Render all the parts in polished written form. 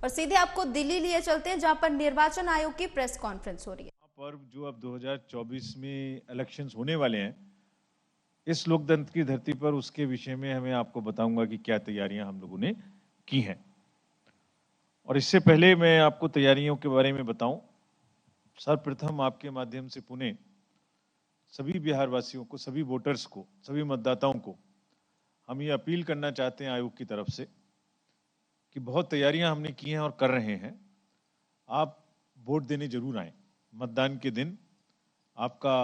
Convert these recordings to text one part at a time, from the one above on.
और सीधे आपको दिल्ली लिए चलते हैं, जहां पर निर्वाचन आयोग की प्रेस कॉन्फ्रेंस हो रही है। पर्व जो अब 2024 में इलेक्शंस होने वाले हैं, इस लोकतंत्र की धरती पर उसके विषय में हमें आपको बताऊंगा कि क्या तैयारियां हम लोगों ने की हैं। और इससे पहले मैं आपको तैयारियों के बारे में बताऊं, सर्वप्रथम आपके माध्यम से पुणे सभी बिहार वासियों को, सभी वोटर्स को, सभी मतदाताओं को हम ये अपील करना चाहते हैं आयोग की तरफ से कि बहुत तैयारियां हमने की हैं और कर रहे हैं। आप वोट देने जरूर आएं। मतदान के दिन आपका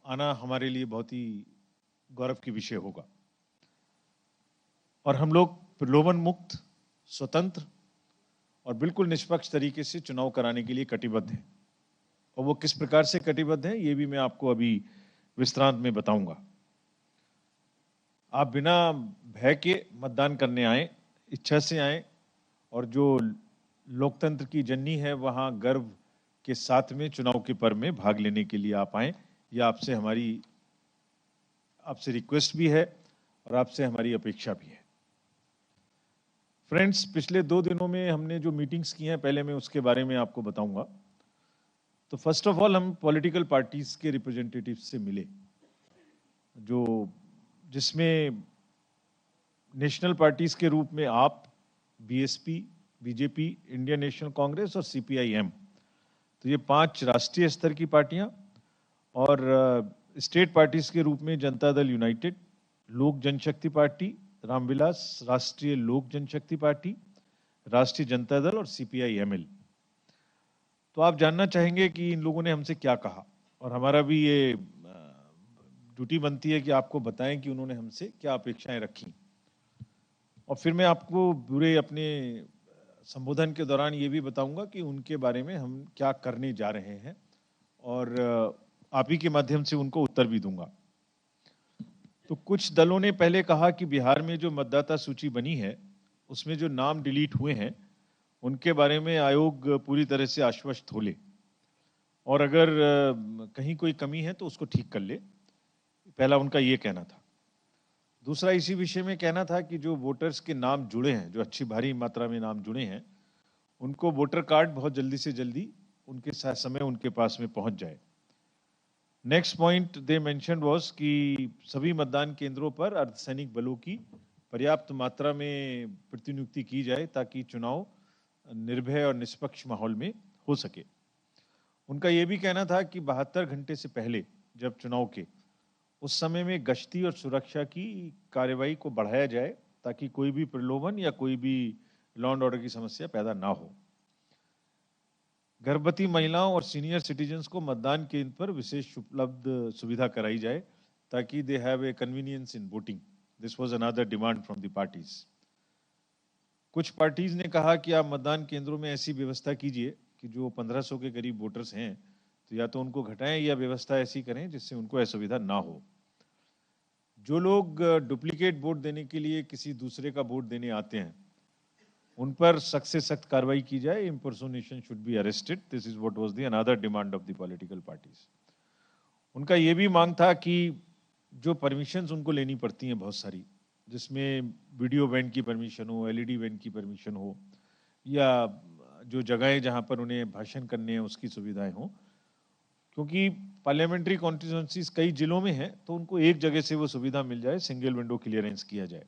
आना हमारे लिए बहुत ही गौरव की विषय होगा। और हम लोग प्रलोभन मुक्त, स्वतंत्र और बिल्कुल निष्पक्ष तरीके से चुनाव कराने के लिए कटिबद्ध हैं। और वो किस प्रकार से कटिबद्ध हैं, ये भी मैं आपको अभी विस्तार में बताऊंगा। आप बिना भय के मतदान करने आए, इच्छा से आए, और जो लोकतंत्र की जननी है वहां गर्व के साथ में चुनाव के पर्व में भाग लेने के लिए आप आए। यह आपसे रिक्वेस्ट भी है और आपसे हमारी अपेक्षा भी है। फ्रेंड्स, पिछले 2 दिनों में हमने जो मीटिंग्स की हैं, पहले मैं उसके बारे में आपको बताऊंगा। तो फर्स्ट ऑफ ऑल हम पॉलिटिकल पार्टीज के रिप्रेजेंटेटिव से मिले, जिसमें नेशनल पार्टीज के रूप में आप, BSP, BJP, Indian national Congress और सीपीआईएम, तो ये 5 राष्ट्रीय स्तर की पार्टियां, और स्टेट पार्टीज के रूप में जनता दल यूनाइटेड, लोक जनशक्ति पार्टी, रामविलास राष्ट्रीय लोक जनशक्ति पार्टी, राष्ट्रीय जनता दल और सीपीआईएमएल। तो आप जानना चाहेंगे कि इन लोगों ने हमसे क्या कहा, और हमारा भी ये ड्यूटी बनती है कि आपको बताएं कि उन्होंने हमसे क्या अपेक्षाएं रखी। और फिर मैं आपको पूरे अपने संबोधन के दौरान ये भी बताऊंगा कि उनके बारे में हम क्या करने जा रहे हैं, और आप ही के माध्यम से उनको उत्तर भी दूंगा। तो कुछ दलों ने पहले कहा कि बिहार में जो मतदाता सूची बनी है उसमें जो नाम डिलीट हुए हैं उनके बारे में आयोग पूरी तरह से आश्वस्त हो ले, और अगर कहीं कोई कमी है तो उसको ठीक कर ले। पहला उनका ये कहना था। दूसरा इसी विषय में कहना था कि जो वोटर्स के नाम जुड़े हैं, जो अच्छी भारी मात्रा में नाम जुड़े हैं, उनको वोटर कार्ड बहुत जल्दी से जल्दी उनके समय उनके पास में पहुंच जाए। Next point they mentioned was कि सभी मतदान केंद्रों पर अर्धसैनिक बलों की पर्याप्त मात्रा में प्रतिनियुक्ति की जाए ताकि चुनाव निर्भय और निष्पक्ष माहौल में हो सके। उनका यह भी कहना था कि 72 घंटे से पहले जब चुनाव के, उस समय में गश्ती और सुरक्षा की कार्रवाई को बढ़ाया जाए ताकि कोई भी प्रलोभन या कोई भी लॉ एंड ऑर्डर की समस्या पैदा ना हो। गर्भवती महिलाओं और सीनियर सिटीजन्स को मतदान केंद्र पर विशेष उपलब्ध सुविधा कराई जाए ताकि they have a convenience in voting. This was another demand from the parties. कुछ पार्टीज ने कहा कि आप मतदान केंद्रों में ऐसी व्यवस्था कीजिए कि जो 1500 के करीब वोटर्स हैं, तो या तो उनको घटाएं या व्यवस्था ऐसी करें जिससे उनको असुविधा ना हो। जो लोग डुप्लीकेट वोट देने के लिए किसी दूसरे का वोट देने आते हैं, उन पर सख्त से सख्त कार्रवाई की जाए। Impersonation should be arrested. This is what was the another demand of the political parties. उनका ये भी मांग था कि जो परमिशंस उनको लेनी पड़ती हैं बहुत सारी, जिसमें वीडियो वैन की परमिशन हो, एलईडी वैन की परमिशन हो, या जो जगहें जहां पर उन्हें भाषण करने हैं उसकी सुविधाएं हो, क्योंकि पार्लियामेंट्री कॉन्स्टिट्यूंसीज कई जिलों में है, तो उनको एक जगह से वो सुविधा मिल जाए, सिंगल विंडो क्लियरेंस किया जाए।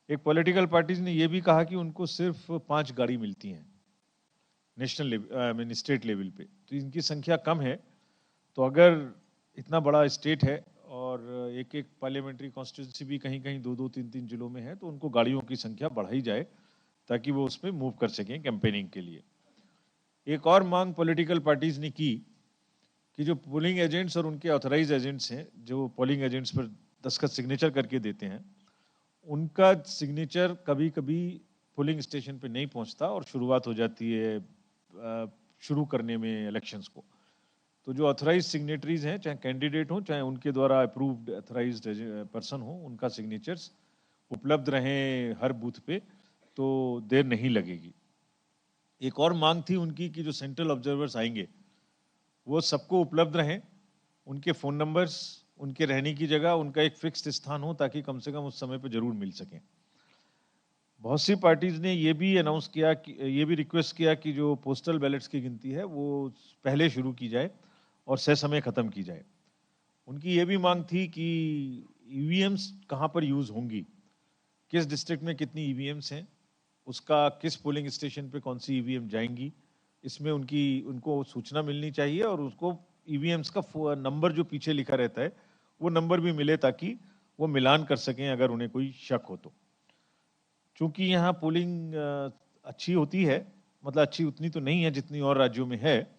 एक पॉलिटिकल पार्टीज ने यह भी कहा कि उनको सिर्फ 5 गाड़ी मिलती हैं नेशनल लेवल, स्टेट लेवल पे, तो इनकी संख्या कम है। तो अगर इतना बड़ा स्टेट है और एक एक पार्लियामेंट्री कॉन्स्टिट्यूंसी भी कहीं कहीं 2-2, 3-3 जिलों में है, तो उनको गाड़ियों की संख्या बढ़ाई जाए ताकि वो उसमें मूव कर सकें कैंपेनिंग के लिए। एक और मांग पॉलिटिकल पार्टीज ने की कि जो पोलिंग एजेंट्स और उनके ऑथराइज एजेंट्स हैं, जो पोलिंग एजेंट्स पर दस्तखत सिग्नेचर करके देते हैं, उनका सिग्नेचर कभी कभी पोलिंग स्टेशन पे नहीं पहुंचता और शुरुआत हो जाती है शुरू करने में इलेक्शंस को। तो जो ऑथराइज सिग्नेटरीज हैं, चाहे कैंडिडेट हो चाहे उनके द्वारा अप्रूव्ड ऑथराइज्ड पर्सन हो, उनका सिग्नेचर्स उपलब्ध रहें हर बूथ पे, तो देर नहीं लगेगी। एक और मांग थी उनकी कि जो सेंट्रल ऑब्जर्वर्स आएंगे वो सबको उपलब्ध रहें, उनके फ़ोन नंबर्स, उनके रहने की जगह, उनका एक फिक्स्ड स्थान हो ताकि कम से कम उस समय पर जरूर मिल सकें। बहुत सी पार्टीज ने ये भी अनाउंस किया कि ये भी रिक्वेस्ट किया कि जो पोस्टल बैलेट्स की गिनती है वो पहले शुरू की जाए और समय खत्म की जाए। उनकी ये भी मांग थी कि ईवीएम्स कहाँ पर यूज होंगी, किस डिस्ट्रिक्ट में कितनी ईवीएम्स हैं, उसका किस पोलिंग स्टेशन पे कौन सी ईवीएम जाएंगी, इसमें उनको सूचना मिलनी चाहिए और उसको ईवीएम्स का नंबर जो पीछे लिखा रहता है वो नंबर भी मिले ताकि वो मिलान कर सकें अगर उन्हें कोई शक हो तो। चूंकि यहाँ पोलिंग अच्छी होती है, मतलब अच्छी उतनी तो नहीं है जितनी और राज्यों में है,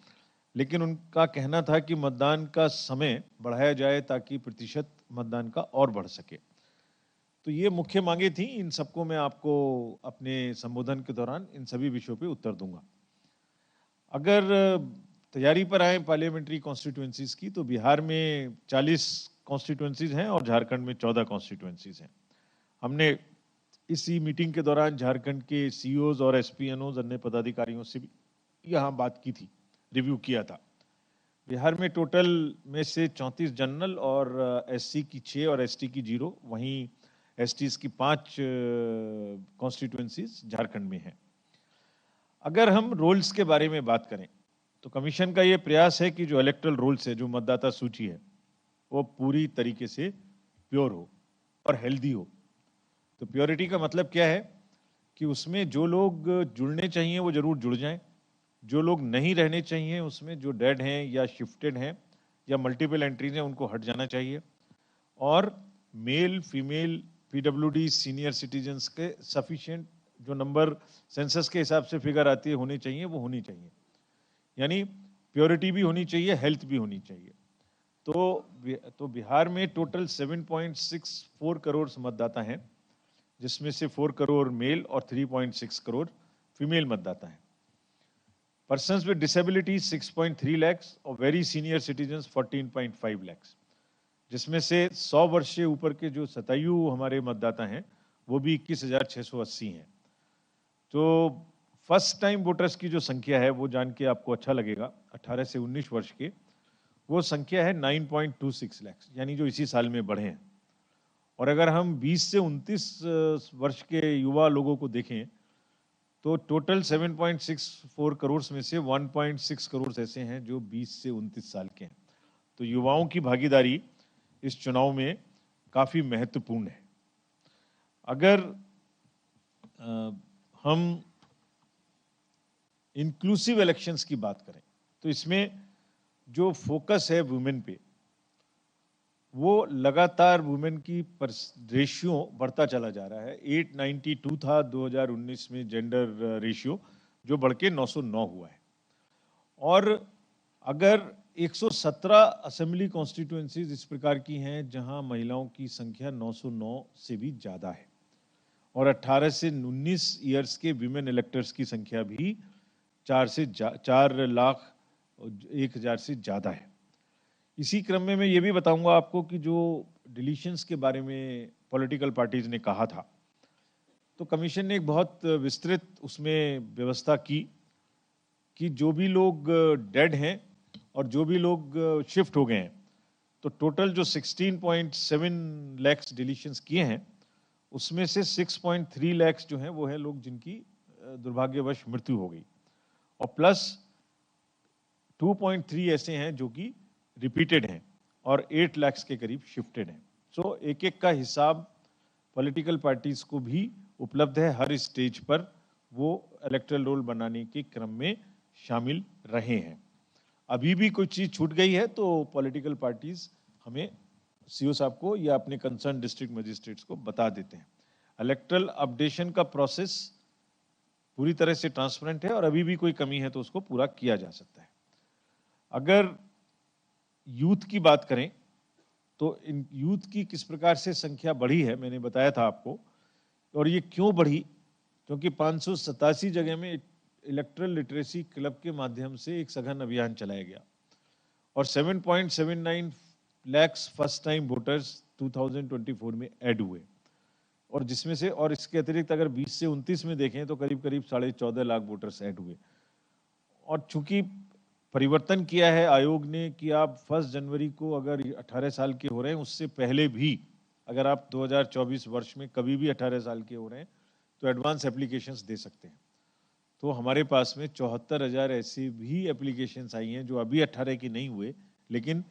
लेकिन उनका कहना था कि मतदान का समय बढ़ाया जाए ताकि प्रतिशत मतदान का और बढ़ सके। तो ये मुख्य मांगे थी। इन सबको मैं आपको अपने संबोधन के दौरान इन सभी विषयों पे उत्तर दूंगा। अगर तैयारी पर आए पार्लियामेंट्री कॉन्स्टिट्यूएंसीज की, तो बिहार में 40 कॉन्स्टिट्यूएंसीज हैं और झारखंड में 14 कॉन्स्टिट्यूएंसीज हैं। हमने इसी मीटिंग के दौरान झारखंड के सीईओज और एसपीएनओज अन्य पदाधिकारियों से भी यहाँ बात की थी, रिव्यू किया था। बिहार में टोटल में से 34 जनरल और एससी की 6 और एसटी की 0, वहीं एसटीज की 5 कॉन्स्टिट्यूएंसीज झारखंड में हैं। अगर हम रोल्स के बारे में बात करें तो कमीशन का ये प्रयास है कि जो इलेक्टरल रोल्स है, जो मतदाता सूची है, वो पूरी तरीके से प्योर हो और हेल्दी हो। तो प्योरिटी का मतलब क्या है कि उसमें जो लोग जुड़ने चाहिए वो जरूर जुड़ जाएं, जो लोग नहीं रहने चाहिए उसमें, जो डेड हैं या शिफ्टेड हैं या मल्टीपल एंट्रीज हैं, उनको हट जाना चाहिए। और male female PWD senior citizens के सफिशिएंट जो नंबर सेंसस के हिसाब से फिगर आती है होनी चाहिए, वो होनी चाहिए। यानी प्योरिटी भी होनी चाहिए, हेल्थ भी होनी चाहिए। तो बिहार में टोटल 7.64 करोड़ मतदाता हैं, जिसमें से 4 करोड़ मेल और 3.6 करोड़ फीमेल मतदाता हैं। पर्सन्स विद डिसेबिलिटी 6.3 लाख और वेरी सीनियर सिटीजन्स 14.5 लाख, जिसमें से 100 वर्ष से ऊपर के जो शतायु हमारे मतदाता हैं वो भी 21,680 हैं। तो फर्स्ट टाइम वोटर्स की जो संख्या है वो जान के आपको अच्छा लगेगा, 18 से 19 वर्ष के, वो संख्या है 9.26 लाख, यानी जो इसी साल में बढ़े हैं। और अगर हम 20 से 29 वर्ष के युवा लोगों को देखें तो टोटल 7.64 करोड़ में से 1.6 करोड़ ऐसे हैं जो 20 से 29 साल के हैं। तो युवाओं की भागीदारी इस चुनाव में काफी महत्वपूर्ण है। अगर हम इंक्लूसिव इलेक्शंस की बात करें तो इसमें जो फोकस है वुमेन पे, वो लगातार वुमेन की रेशियो बढ़ता चला जा रहा है। 892 था 2019 में जेंडर रेशियो, जो बढ़ के 909 हुआ है। और अगर 117 असेंबली कॉन्स्टिट्यूएंसीज इस प्रकार की हैं जहां महिलाओं की संख्या 909 से भी ज्यादा है और 18 से 19 ईयर्स के विमेन इलेक्टर्स की संख्या भी 4,01,000 से ज्यादा है। इसी क्रम में मैं ये भी बताऊंगा आपको कि जो डिलीशंस के बारे में पॉलिटिकल पार्टीज ने कहा था, तो कमीशन ने एक बहुत विस्तृत उसमें व्यवस्था की कि जो भी लोग डेड हैं और जो भी लोग शिफ्ट हो गए हैं, तो टोटल जो 16.7 लाख डिलीशंस किए हैं उसमें से 6.3 लाख जो हैं वो है लोग जिनकी दुर्भाग्यवश मृत्यु हो गई, और प्लस 2.3 ऐसे हैं जो कि रिपीटेड हैं और 8 लाख के करीब शिफ्टेड हैं। सो एक एक का हिसाब पॉलिटिकल पार्टीज को भी उपलब्ध है, हर स्टेज पर वो इलेक्टरल रोल बनाने के क्रम में शामिल रहे हैं। अभी भी कोई चीज छूट गई है तो पॉलिटिकल पार्टीज हमें सीओ साहब को या अपने कंसर्न डिस्ट्रिक्ट मजिस्ट्रेट्स को बता देते हैं। इलेक्टरल अपडेशन का प्रोसेस पूरी तरह से ट्रांसपेरेंट है और अभी भी कोई कमी है तो उसको पूरा किया जा सकता है। अगर यूथ की बात करें तो इन यूथ की किस प्रकार से संख्या बढ़ी है मैंने बताया था आपको, और ये क्यों बढ़ी, क्योंकि 587 जगह में इलेक्ट्रल लिटरेसी क्लब के माध्यम से एक सघन अभियान चलाया गया और 7.79 लाख फर्स्ट टाइम वोटर्स 2024 में ऐड हुए, और जिसमें से और इसके अतिरिक्त अगर 20 से 29 में देखें तो करीब करीब 14.5 लाख वोटर्स ऐड हुए। और चूंकि परिवर्तन किया है आयोग ने कि आप 1 जनवरी को अगर 18 साल के हो रहे हैं, उससे पहले भी अगर आप 2024 वर्ष में कभी भी 18 साल के हो रहे हैं तो एडवांस एप्लीकेशंस दे सकते हैं। तो हमारे पास में 74,000 ऐसी भी एप्लीकेशंस आई हैं जो अभी 18 की नहीं हुए, लेकिन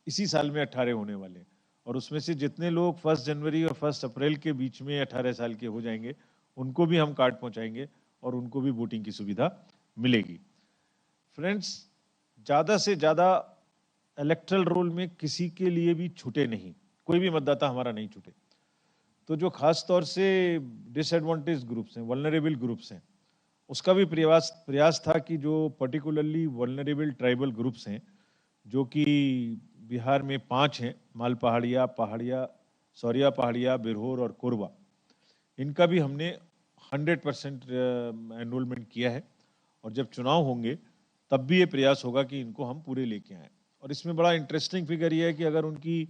इसी साल में 18 होने वाले हैं। और उसमें से जितने लोग 1 जनवरी और 1 अप्रैल के बीच में 18 साल के हो जाएंगे, उनको भी हम कार्ड पहुंचाएंगे और उनको भी वोटिंग की सुविधा मिलेगी। फ्रेंड्स, ज़्यादा से ज़्यादा इलेक्टरल रोल में किसी के लिए भी छूटे नहीं, कोई भी मतदाता हमारा नहीं छूटे। तो जो खास तौर से डिसएडवांटेज ग्रुप्स हैं, वल्नरेबल ग्रुप्स हैं, उसका भी प्रयास था कि जो पर्टिकुलरली वल्नरेबल ट्राइबल ग्रुप्स हैं, जो कि बिहार में 5 हैं, माल पहाड़िया, सौरिया पहाड़िया, बिरहोर और कोरबा, इनका भी हमने 100% एनरोलमेंट किया है। और जब चुनाव होंगे तब भी ये प्रयास होगा कि इनको हम पूरे लेके आएँ। और इसमें बड़ा इंटरेस्टिंग फिगर ये है कि अगर उनकी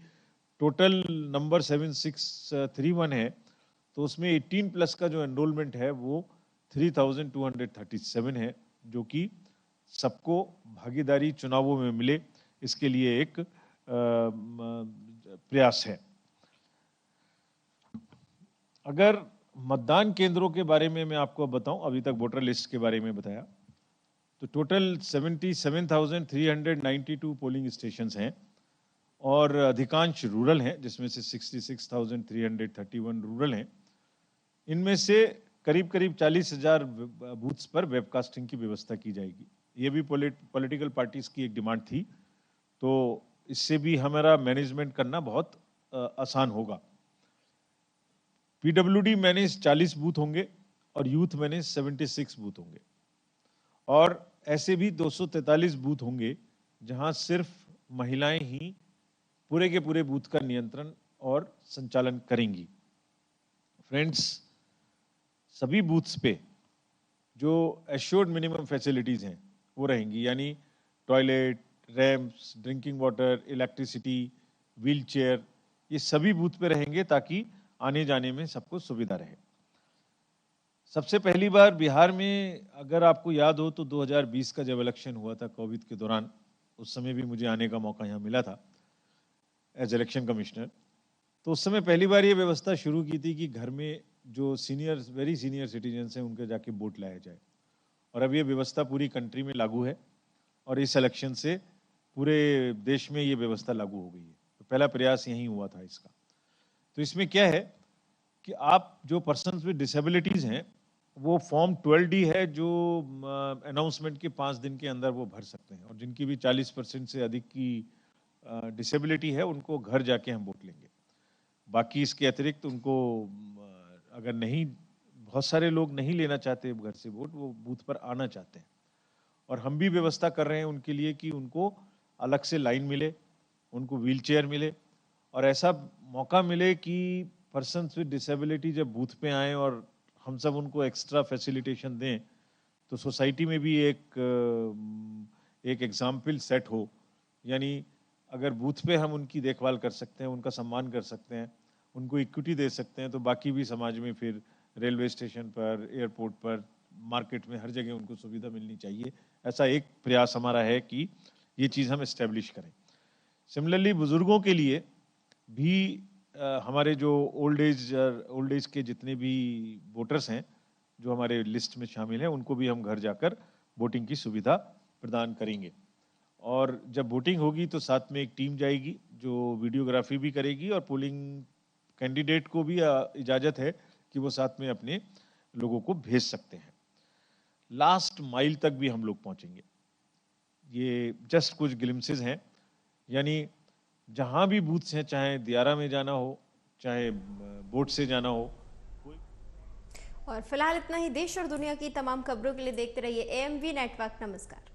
टोटल नंबर 7631 है, तो उसमें 18+ का जो एनरोलमेंट है वो 3237 है, जो कि सबको भागीदारी चुनावों में मिले, इसके लिए एक प्रयास है। अगर मतदान केंद्रों के बारे में मैं आपको बताऊं, अभी तक वोटर लिस्ट के बारे में बताया, तो टोटल 77,392 पोलिंग स्टेशंस हैं और अधिकांश रूरल हैं, जिसमें से 66,331 रूरल हैं। इनमें से करीब 40,000 बूथ्स पर वेबकास्टिंग की व्यवस्था की जाएगी। ये भी पॉलिटिकल पार्टीज की एक डिमांड थी, तो इससे भी हमारा मैनेजमेंट करना बहुत आसान होगा। पीडब्ल्यूडी मैनेज 40 बूथ होंगे और यूथ मैनेज 76 बूथ होंगे। और ऐसे भी 243 बूथ होंगे जहां सिर्फ महिलाएं ही पूरे के पूरे बूथ का नियंत्रण और संचालन करेंगी। फ्रेंड्स, सभी बूथ्स पे जो एश्योर्ड मिनिमम फैसिलिटीज हैं वो रहेंगी, यानी toilet, ramps, drinking water, electricity, wheelchair, ये सभी बूथ पे रहेंगे ताकि आने जाने में सबको सुविधा रहे। सबसे पहली बार बिहार में, अगर आपको याद हो, तो 2020 का जब इलेक्शन हुआ था कोविड के दौरान, उस समय भी मुझे आने का मौका यहाँ मिला था एज इलेक्शन कमिश्नर। तो उस समय पहली बार ये व्यवस्था शुरू की थी कि घर में जो वेरी सीनियर सिटीजन्स हैं उनके जाके वोट लाया जाए। और अब ये व्यवस्था पूरी कंट्री में लागू है और इस इलेक्शन से पूरे देश में ये व्यवस्था लागू हो गई है। तो पहला प्रयास यही हुआ था इसका। तो इसमें क्या है कि आप जो पर्सन्स विद डिसेबिलिटीज हैं वो फॉर्म 12D है जो अनाउंसमेंट के 5 दिन के अंदर वो भर सकते हैं, और जिनकी भी 40% से अधिक की डिसेबिलिटी है उनको घर जाके हम वोट लेंगे। बाकी इसके अतिरिक्त उनको अगर नहीं, बहुत सारे लोग नहीं लेना चाहते घर से वोट, वो बूथ पर आना चाहते हैं, और हम भी व्यवस्था कर रहे हैं उनके लिए कि उनको अलग से लाइन मिले, उनको व्हीलचेयर मिले, और ऐसा मौका मिले कि पर्सन्स विद डिसेबिलिटी जब बूथ पे आएँ और हम सब उनको एक्स्ट्रा फैसिलिटेशन दें, तो सोसाइटी में भी एक एग्जाम्पल सेट हो। यानी अगर बूथ पे हम उनकी देखभाल कर सकते हैं, उनका सम्मान कर सकते हैं, उनको इक्विटी दे सकते हैं, तो बाकी भी समाज में, फिर रेलवे स्टेशन पर, एयरपोर्ट पर, मार्केट में, हर जगह उनको सुविधा मिलनी चाहिए। ऐसा एक प्रयास हमारा है कि ये चीज़ हम एस्टेब्लिश करें। सिमिलरली बुजुर्गों के लिए भी हमारे जो ओल्ड एज के जितने भी वोटर्स हैं जो हमारे लिस्ट में शामिल हैं, उनको भी हम घर जाकर वोटिंग की सुविधा प्रदान करेंगे। और जब वोटिंग होगी तो साथ में एक टीम जाएगी जो वीडियोग्राफी भी करेगी, और पोलिंग कैंडिडेट को भी इजाज़त है कि वो साथ में अपने लोगों को भेज सकते हैं। लास्ट माइल तक भी हम लोग पहुंचेंगे। ये जस्ट कुछ ग्लिम्सेस हैं, यानी जहां भी बूथ्स हैं, चाहे दियारा में जाना हो, चाहे बोट से जाना हो। और फिलहाल इतना ही। देश और दुनिया की तमाम खबरों के लिए देखते रहिए AMV नेटवर्क। नमस्कार।